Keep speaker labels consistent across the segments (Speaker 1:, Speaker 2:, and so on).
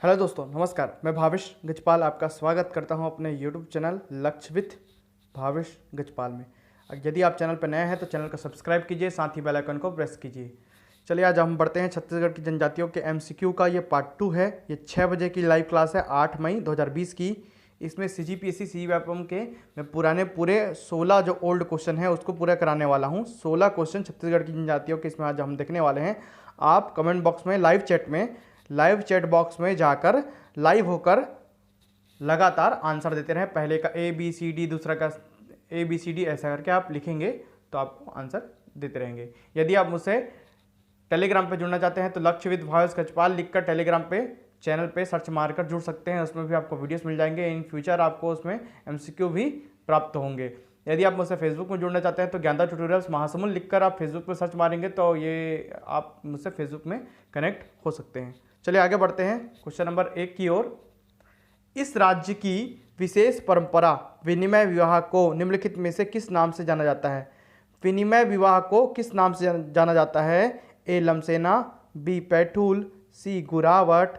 Speaker 1: Hello दोस्तों, नमस्कार। मैं भावेश गजपाल आपका स्वागत करता हूं अपने यूट्यूब चैनल लक्ष्य विथ भावेश गजपाल में। यदि आप चैनल पर नए हैं तो चैनल को सब्सक्राइब कीजिए, साथ ही बेल आइकन को प्रेस कीजिए। चलिए आज हम बढ़ते हैं छत्तीसगढ़ की जनजातियों के एमसीक्यू का। ये पार्ट 2 है। ये 6 बजे की लाइव क्लास है 8 मई 2020 की। इसमें सीजीपीएससी सीजीएलएम के मैं पूरे 16 जो ओल्ड क्वेश्चन है उसको पूरा कराने वाला हूँ। 16 क्वेश्चन छत्तीसगढ़ की जनजातियों के इसमें आज हम देखने वाले हैं। आप कमेंट बॉक्स में लाइव चैट बॉक्स में जाकर लाइव होकर लगातार आंसर देते रहें। पहले का ABCD, दूसरा का ABCD, ऐसा करके आप लिखेंगे तो आपको आंसर देते रहेंगे। यदि आप मुझसे टेलीग्राम पे जुड़ना चाहते हैं तो लक्ष्य विद भावेश गजपाल लिखकर टेलीग्राम पे चैनल पे सर्च मारकर जुड़ सकते हैं। उसमें भी आपको वीडियोस मिल जाएंगे। इन फ्यूचर आपको उसमें MCQ भी प्राप्त होंगे। यदि आप मुझसे फेसबुक में जुड़ना चाहते हैं तो ज्ञानदा ट्यूटोरियल्स महासमुंद लिखकर आप फेसबुक पर सर्च मारेंगे तो ये आप मुझसे फेसबुक में कनेक्ट हो सकते हैं। चलिए आगे बढ़ते हैं क्वेश्चन नंबर 1 की ओर। इस राज्य की विशेष परंपरा विनिमय विवाह को निम्नलिखित में से किस नाम से जाना जाता है? विनिमय विवाह को किस नाम से जाना जाता है? A लमसेना, B पैठूल, C गुरावट,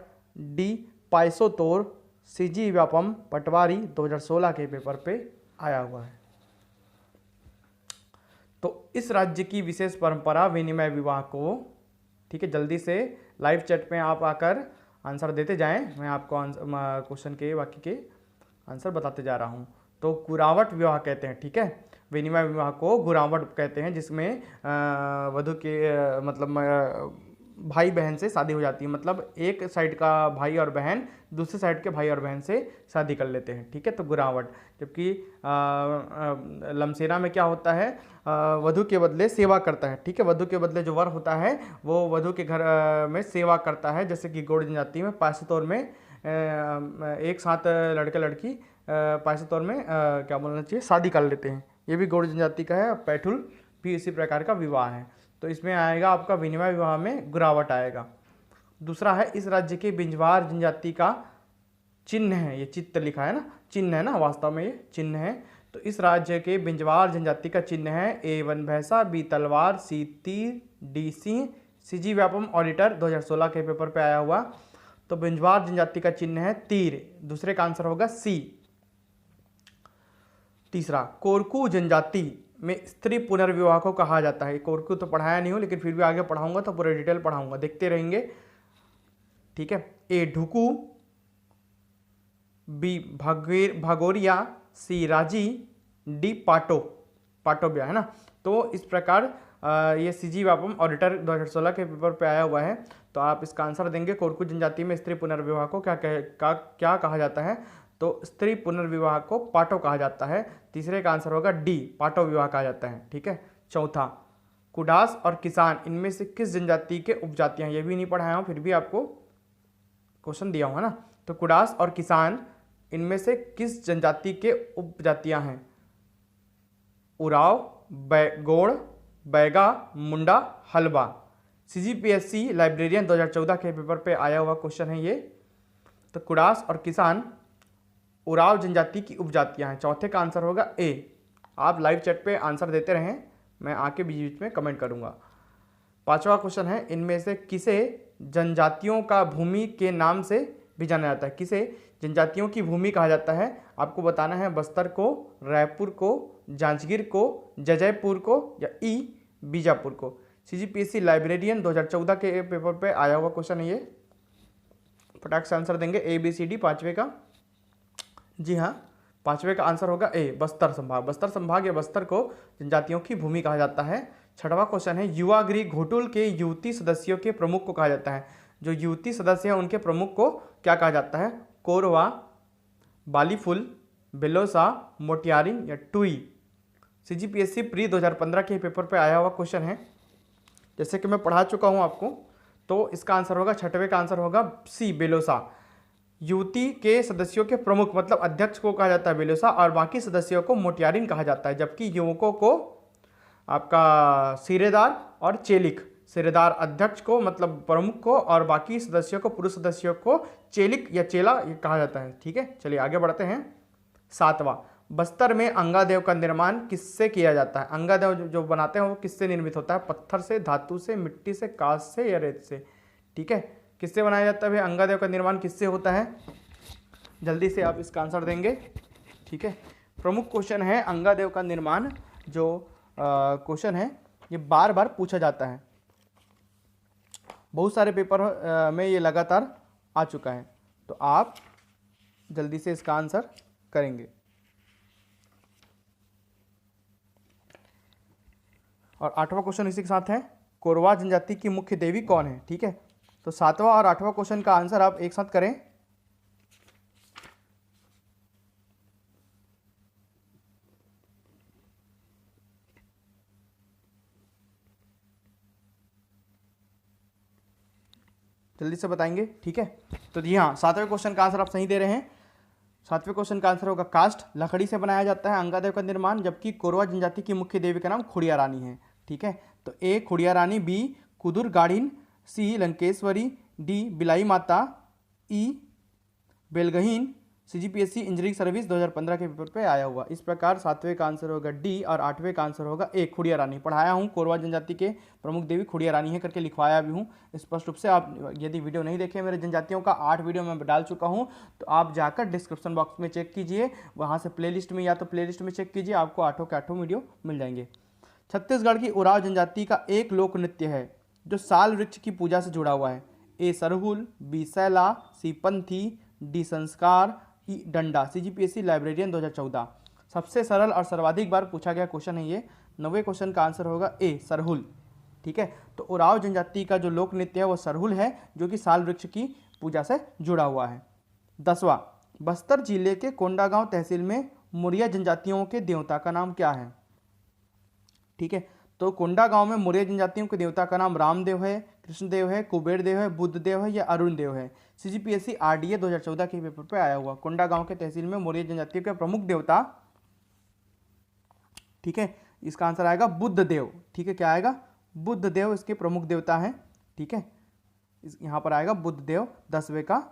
Speaker 1: D पाइसोतोर। CG Vyapam पटवारी 2016 के पेपर पे आया हुआ है। तो इस राज्य की विशेष परंपरा विनिमय विवाह को, ठीक है, जल्दी से लाइव चैट में आप आकर आंसर देते जाएं। मैं आपको क्वेश्चन के बाकी के आंसर बताते जा रहा हूं। तो गुरावट विवाह कहते हैं, ठीक है, विनिमय विवाह को गुरावट कहते हैं, जिसमें वधु के भाई बहन से शादी हो जाती है। मतलब एक साइड का भाई और बहन दूसरे साइड के भाई और बहन से शादी कर लेते हैं, ठीक है, तो गुरावट। जबकि लमसेना में क्या होता है, वधु के बदले सेवा करता है, ठीक है, वधु के बदले जो वर होता है वो वधु के घर में सेवा करता है। जैसे कि गौड़ जनजाति में पाइसोतोर में एक साथ लड़के लड़की पाइसोतोर में क्या बोलना चाहिए, शादी कर लेते हैं। ये भी गौड़ जनजाति का है। पैठुल भी इसी प्रकार का विवाह है। तो इसमें आएगा आपका विनिमय विवाह में गुरावट आएगा। दूसरा है, इस राज्य के बिंजवार जनजाति का चिन्ह है। ये चित्त लिखा है ना, चिन्ह है ना, वास्तव में ये चिन्ह है। तो इस राज्य के बिंजवार जनजाति का चिन्ह है A वन भैंसा, B तलवार, C तीर, D Singh. CG Vyapam auditor 2016 के पेपर पे आया हुआ। तो बिंजवार जनजाति का चिन्ह है तीर। दूसरे का आंसर होगा C। तीसरा, कोरकू जनजाति में स्त्री पुनर्विवाह को कहा जाता है। कोरकू तो पढ़ाया नहीं हूं, लेकिन फिर भी आगे पढ़ाऊंगा तो पूरे डिटेल पढ़ाऊंगा, देखते रहेंगे, ठीक है। A ढुकू, B भागोरिया, C राजी, D पाटो ब्याह, है ना। तो इस प्रकार ये CG व्यापम ऑडिटर 2016 के पेपर पे आया हुआ है। तो आप इसका आंसर देंगे। कोरकू जनजाति में स्त्री पुनर्विवाह को क्या कहा जाता है? तो स्त्री पुनर्विवाह को पाटो कहा जाता है। तीसरे का आंसर होगा D पाटो विवाह कहा जाता है, ठीक है। चौथा, कुडास और किसान इनमें से किस जनजाति के उपजातियां? ये भी नहीं पढ़ाया हूं, फिर भी आपको क्वेश्चन दिया हुआ ना। तो कुडास और किसान इनमें से किस जनजाति के उपजातियां हैं? उराव, गौड़, बैगा, मुंडा, हलबा। CGPSC लाइब्रेरियन 2014 के पेपर पे आया हुआ क्वेश्चन है ये। तो कुडास और किसान उराव जनजाति की उपजातियां हैं। चौथे का आंसर होगा A। आप लाइव चैट पे आंसर देते रहें, मैं आके बीच बीच में कमेंट करूंगा। पांचवा क्वेश्चन है, इनमें से किसे जनजातियों का भूमि के नाम से भी जाना जाता है? किसे जनजातियों की भूमि कहा जाता है? आपको बताना है बस्तर को, रायपुर को, जांजगीर को, जयपुर को या E बीजापुर को। CGPSC लाइब्रेरियन 2014 के पेपर पे आया हुआ क्वेश्चन है ये। फटाक से आंसर देंगे ABCD पांचवे का। जी हाँ, पांचवे का आंसर होगा A बस्तर संभाग। बस्तर संभाग या बस्तर को जनजातियों की भूमि कहा जाता है। छठवां क्वेश्चन है, युवा गृह घोटुल के युवती सदस्यों के प्रमुख को कहा जाता है। जो युवती सदस्य हैं उनके प्रमुख को क्या कहा जाता है? कोरवा, बालीफुल, बेलोसा, मोटियारिन या टुई। CGPSC प्री 2015 के पेपर पे आया हुआ क्वेश्चन है, जैसे कि मैं पढ़ा चुका हूं आपको। तो इसका आंसर होगा, छठवें का आंसर होगा C बेलोसा। युवती के सदस्यों के प्रमुख मतलब अध्यक्ष को कहा जाता है बेलोसा, और बाकी सदस्यों को मोटियारिन कहा जाता है। जबकि युवकों को आपका सिरेदार और चेलिक। सिरेदार अध्यक्ष को मतलब प्रमुख को, और बाकी सदस्यों को, पुरुष सदस्यों को चेलिक या चेला ये कहा जाता है, ठीक है। चलिए आगे बढ़ते हैं। सातवां, बस्तर में अंगादेव का निर्माण किससे किया जाता है? अंगादेव जो बनाते हैं वो किससे निर्मित होता है? पत्थर से, धातु से, मिट्टी से, कांच से या रेत से, ठीक है। किससे बनाया जाता है? अंगादेव का निर्माण किससे होता है? जल्दी से आप इसका आंसर देंगे। ठीक है, प्रमुख क्वेश्चन है अंगादेव का निर्माण। जो क्वेश्चन है ये बार बार पूछा जाता है, बहुत सारे पेपर में ये लगातार आ चुका है, तो आप जल्दी से इसका आंसर करेंगे। और 8वां क्वेश्चन इसी के साथ है, कोरवा जनजाति की मुख्य देवी कौन है? ठीक है, तो 7वां और 8वां क्वेश्चन का आंसर आप एक साथ करें। जल्दी से बताएंगे। ठीक है, तो जी हाँ, 7वें क्वेश्चन का आंसर आप सही दे रहे हैं। 7वें क्वेश्चन का आंसर होगा काष्ठ, लकड़ी से बनाया जाता है अंगादेव का निर्माण, जबकि कोरवा जनजाति की मुख्य देवी का नाम खुड़िया रानी है। ठीक है, तो ए खुड़िया रानी, बी कुदुर गाड़िन, सी लंकेश्वरी, डी बिलाई माता, ई बेलगहीन। सीजीपीएससी इंजीनियरिंग सर्विस 2015 के पेपर पे आया हुआ। इस प्रकार 7वें का आंसर होगा डी और 8वें का आंसर होगा ए खुड़िया रानी। पढ़ाया हूँ, कोरवा जनजाति के प्रमुख देवी खुड़िया रानी है करके लिखवाया भी हूँ स्पष्ट रूप से। आप यदि वीडियो नहीं देखे मेरे जनजातियों का, 8 वीडियो मैं डाल चुका हूँ, तो आप जाकर डिस्क्रिप्शन बॉक्स में चेक कीजिए, वहाँ से प्लेलिस्ट में या तो प्लेलिस्ट में चेक कीजिए, आपको 8 के 8 वीडियो मिल जाएंगे। छत्तीसगढ़ की उरांव जनजाति का एक लोक नृत्य है जो साल वृक्ष की पूजा से जुड़ा हुआ है। ए सरहुल, बी सैला, सी पंथी, डी संस्कार, ई डंडा। CGPSC librarian 2014। सबसे सरल और सर्वाधिक बार पूछा गया क्वेश्चन है ये। 9वें क्वेश्चन का आंसर होगा ए सरहुल। ठीक है, तो उरांव जनजाति का जो लोक नृत्य है वो सरहुल है, जो कि साल वृक्ष की पूजा से जुड़ा हुआ है। 10वां, बस्तर जिले के कोंडागांव तहसील में मुरिया जनजातियों के देवता का नाम क्या है? ठीक है, तो कोंडागांव में मुरिया जनजातियों के देवता का नाम रामदेव है, कृष्णदेव है, कुबेर देव है, बुद्ध देव है या अरुण देव है। सीजीपीएससी आरडीए 2014 के पेपर पे आया हुआ। कोंडागांव के तहसील में मुरिया जनजातियों के प्रमुख देवता, ठीक है, इसका आंसर आएगा बुद्ध देव। ठीक है, क्या आएगा? बुद्ध देव इसके प्रमुख देवता हैं। ठीक है, यहाँ पर आएगा बुद्ध देव। 10वें का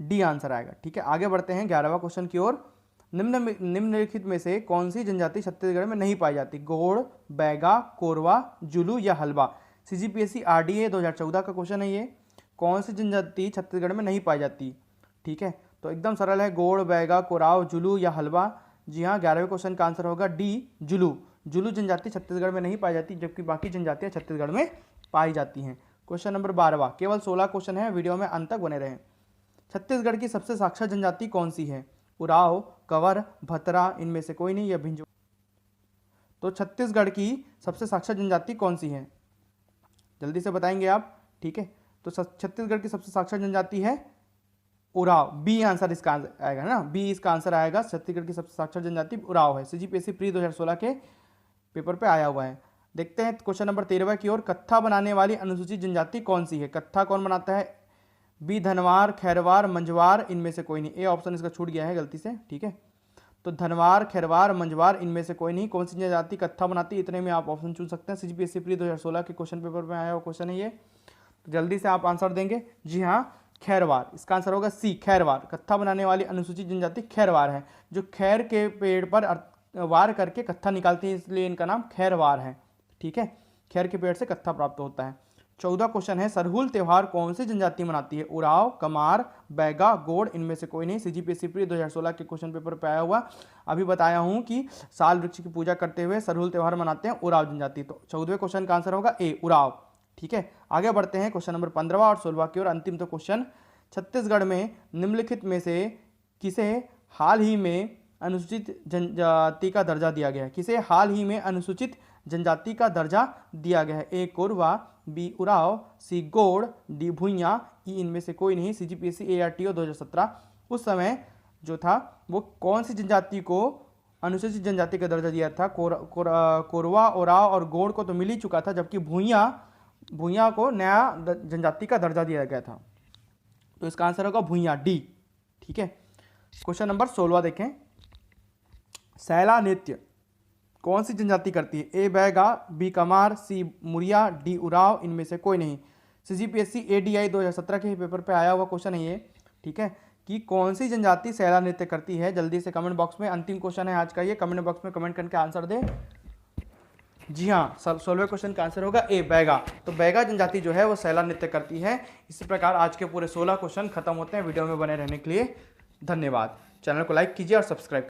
Speaker 1: डी आंसर आएगा। ठीक है, आगे बढ़ते हैं 11वां क्वेश्चन की ओर। निम्नलिखित में से कौन सी जनजाति छत्तीसगढ़ में नहीं पाई जाती? गोड़, बैगा, कोरवा, जुलू या हलवा। सीजीपीएससी आरडीए 2014 का क्वेश्चन है ये। कौन सी जनजाति छत्तीसगढ़ में नहीं पाई जाती? ठीक है, तो एकदम सरल है, गोड़, बैगा, कोराव, जुलू या हलवा। जी हाँ, 11वें क्वेश्चन का आंसर होगा डी जुलू। जुलू जनजाति छत्तीसगढ़ में नहीं पाई जाती, जबकि बाकी जनजातियाँ छत्तीसगढ़ में पाई जाती हैं। क्वेश्चन नंबर 12वां, केवल 16 क्वेश्चन है, वीडियो में अंत तक बने रहें। छत्तीसगढ़ की सबसे साक्षर जनजाति कौन सी है? उराव, कंवर, भतरा, इनमें से कोई नहीं, या भिंजो। तो छत्तीसगढ़ की सबसे साक्षर जनजाति कौन सी है? जल्दी से बताएंगे आप। ठीक है, तो छत्तीसगढ़ की सबसे साक्षर जनजाति है उराव। बी आंसर इसका आएगा ना, बी इसका आंसर आएगा। छत्तीसगढ़ की सबसे साक्षर जनजाति उराव है। सीजीपीएससी प्री 2016 के पेपर पे आया हुआ है। देखते हैं क्वेश्चन नंबर 13 की ओर। कत्था बनाने वाली अनुसूचित जनजाति कौन सी है? कत्था कौन बनाता है? बी धनवार, खैरवार, मंझवार, इनमें से कोई नहीं। ए ऑप्शन इसका छूट गया है गलती से। ठीक है, तो धनवार, खैरवार, मंझवार, इनमें से कोई नहीं। कौन सी जनजाति कत्था बनाती है? इतने में आप ऑप्शन चुन सकते हैं। सीजीपीएससी प्री 2016 के क्वेश्चन पेपर में आया हुआ क्वेश्चन है ये, तो जल्दी से आप आंसर देंगे। जी हाँ, खैरवार। इसका आंसर होगा सी खैरवार। कत्था बनाने वाली अनुसूचित जनजाति खैरवार है, जो खैर के पेड़ पर वार करके कत्था निकालती है, इसलिए इनका नाम खैरवार है। ठीक है, खैर के पेड़ से कत्था प्राप्त होता है। 14 क्वेश्चन है, सरहुल त्योहार कौन सी जनजाति मनाती है? उराव, कमार, बैगा, गोड़, इनमें से कोई नहीं। सीजीपीएससी प्री 2016 के क्वेश्चन पेपर पे आया हुआ। अभी बताया हूं कि साल वृक्ष की पूजा करते हुए सरहुल त्योहार मनाते हैं उराव जनजाति। तो 14वें क्वेश्चन का आंसर होगा ए उराव। ठीक है, आगे बढ़ते हैं क्वेश्चन नंबर 15 और 16 की ओर। अंतिम तो क्वेश्चन, छत्तीसगढ़ में निम्नलिखित में से किसे हाल ही में अनुसूचित जनजाति का दर्जा दिया गया है? किसे हाल ही में अनुसूचित जनजाति का दर्जा दिया गया है? ए कोरवा, बी उराव, सी गोड़, डी भुइयां, ई इनमें से कोई नहीं। सीजीपीएससी एआरटीओ 2017 उस समय जो था वो कौन सी जनजाति को अनुसूचित जनजाति का दर्जा दिया था? कोरवा, उराव और गोड़ को तो मिल ही चुका था, जबकि भुइयां को नया जनजाति का दर्जा दिया गया था। तो इसका आंसर होगा भुइयां, डी। ठीक है, क्वेश्चन नंबर 16 देखें। सैला नृत्य कौन सी जनजाति करती है? ए बैगा, बी कमार, सी मुरिया, डी उराव, इनमें से कोई नहीं। सीजीपीएससी एडीआई 2017 के पेपर पे आया हुआ क्वेश्चन है ये। ठीक है, कि कौन सी जनजाति सैला नृत्य करती है? जल्दी से कमेंट बॉक्स में, अंतिम क्वेश्चन है आज का ये, कमेंट बॉक्स में कमेंट करके आंसर दे। जी हाँ, 16वें क्वेश्चन का आंसर होगा ए, बैगा। तो बैगा जनजाति जो है वो सैला नृत्य करती है। इसी प्रकार आज के पूरे 16 क्वेश्चन खत्म होते हैं। वीडियो में बने रहने के लिए धन्यवाद। चैनल को लाइक कीजिए और सब्सक्राइब